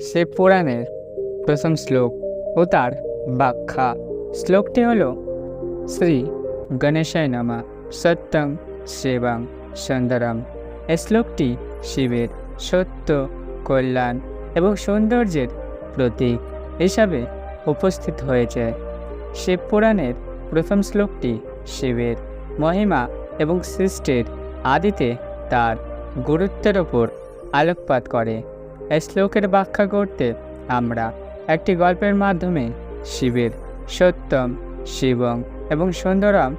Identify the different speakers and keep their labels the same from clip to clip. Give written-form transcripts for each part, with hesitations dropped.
Speaker 1: শিব পুরাণের প্রথম শ্লোক ও তার ব্যাখ্যা। শ্লোকটি হল শ্রী গণেশায় নমঃ সত্যং শিবং সুন্দরম। এই শ্লোকটি শিবের সত্য, কল্যাণ এবং সৌন্দর্যের প্রতীক হিসাবে উপস্থিত হয়েছে। শিব পুরাণের প্রথম শ্লোকটি শিবের মহিমা এবং সৃষ্টির আদিতে তার গুরুত্বের ওপর আলোকপাত করে। এই শ্লোকের ব্যাখ্যা করতে আমরা একটি গল্পের মাধ্যমে শিবের সত্যম, শিবং এবং সুন্দরম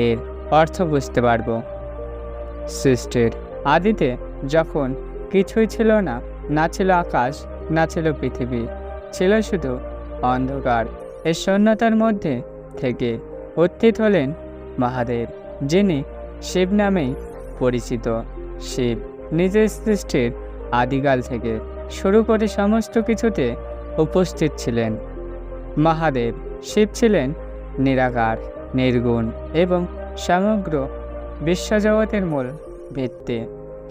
Speaker 1: এর অর্থ বুঝতে পারব। সৃষ্টির আদিতে যখন কিছুই ছিল না, না ছিল আকাশ, না ছিল পৃথিবী, ছিল শুধু অন্ধকার। এই শূন্যতার মধ্যে থেকে উত্থিত হলেন মহাদেব, যিনি শিব নামেই পরিচিত। শিব নিজের সৃষ্টির আদিকাল থেকে শুরু করে সমস্ত কিছুতে উপস্থিত ছিলেন। মহাদেব শিব ছিলেন নিরাকার, নির্গুণ এবং সমগ্র বিশ্বজগতের মূল ভিত্তি।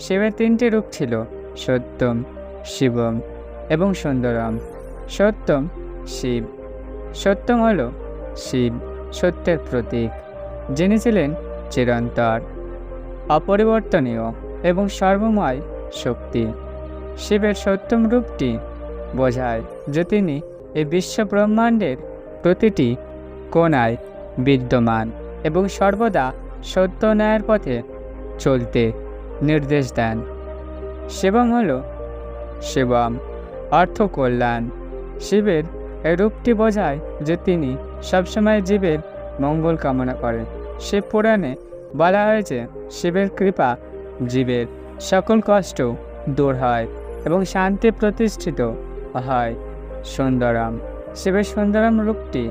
Speaker 1: শিবের তিনটি রূপ ছিল, সত্যম, শিবম এবং সুন্দরম। সত্যম শিব। সত্যম হল শিব সত্যের প্রতীক, যিনি ছিলেন চিরন্তর, অপরিবর্তনীয় এবং সর্বময় শক্তি। শিবের সত্যম রূপটি বোঝায় যে তিনি এই বিশ্ব ব্রহ্মাণ্ডের প্রতিটি কোণায় বিদ্যমান এবং সর্বদা সত্য ন্যায়ের পথে চলতে নির্দেশ দেন। শিবং হল শিবম, অর্থ কল্যাণ। শিবের এই রূপটি বোঝায় যে তিনি সবসময় জীবের মঙ্গল কামনা করেন। শিব পুরাণে বলা হয়েছে শিবের কৃপা জীবের সকল কষ্ট দূর হয় এবং শান্তি প্রতিষ্ঠিত হয়। সুন্দরম। শিবের সুন্দরম রূপটি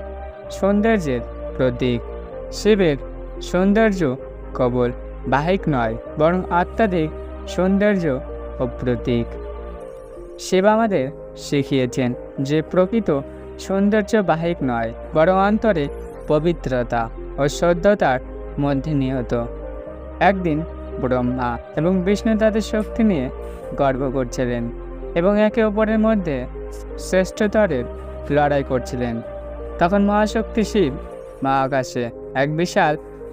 Speaker 1: সৌন্দর্যের প্রতীক। শিবের সৌন্দর্য কেবল বাহিক নয়, বরং আত্মাধিক সৌন্দর্য ও প্রতীক। শিব আমাদের শিখিয়েছেন যে প্রকৃত সৌন্দর্য বাহিক নয়, বরং অন্তরে পবিত্রতা ও শুদ্ধতার মধ্যে নিহত। একদিন ব্রহ্মা এবং বিষ্ণু তাদের শক্তি নিয়ে গর্ব করছিলেন এবং একে অপরের মধ্যে শ্রেষ্ঠতরের লড়াই করছিলেন। তখন মহাশক্তি শিব মহাকাশে এক বিশাল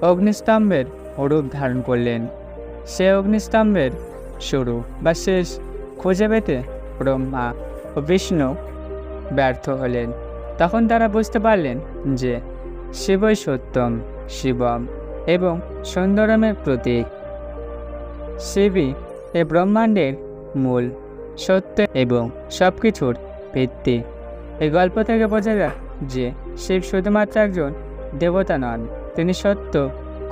Speaker 1: অগ্নিস্তম্ভের রূপ ধারণ করলেন। সে অগ্নিস্তম্ভের শুরু বা শেষ খুঁজে পেতে ব্রহ্মা ও বিষ্ণু ব্যর্থ হলেন। তখন তারা বুঝতে পারলেন যে শিবই সত্যম, শিবম এবং সুন্দরমের প্রতীক। শিবই এ ব্রহ্মাণ্ডের মূল, সত্য এবং সব কিছুর ভিত্তি। এই গল্প থেকে বোঝা যায় যে শিব শুধুমাত্র একজন দেবতা নন, তিনি সত্য,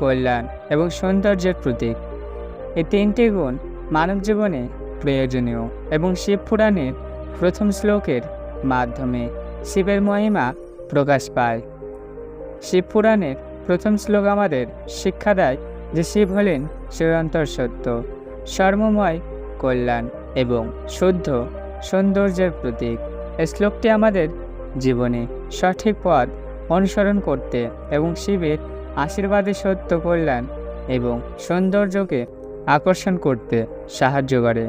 Speaker 1: কল্যাণ এবং সৌন্দর্যের প্রতীক। এই তিনটি গুণ মানব জীবনে প্রয়োজনীয় এবং শিব পুরাণের প্রথম শ্লোকের মাধ্যমে শিবের মহিমা প্রকাশ পায়। শিব পুরাণের প্রথম শ্লোক আমাদের শিক্ষা দেয় যে শিব হলেন চিরন্তর সত্য, সর্বময় কল্যাণ এবং শুদ্ধ সৌন্দর্যের প্রতীক। এই শ্লোকটি আমাদের জীবনে সঠিক পথ অনুসরণ করতে এবং শিবের আশীর্বাদে সত্য, কল্যাণ এবং সৌন্দর্যকে আকর্ষণ করতে সাহায্য করে।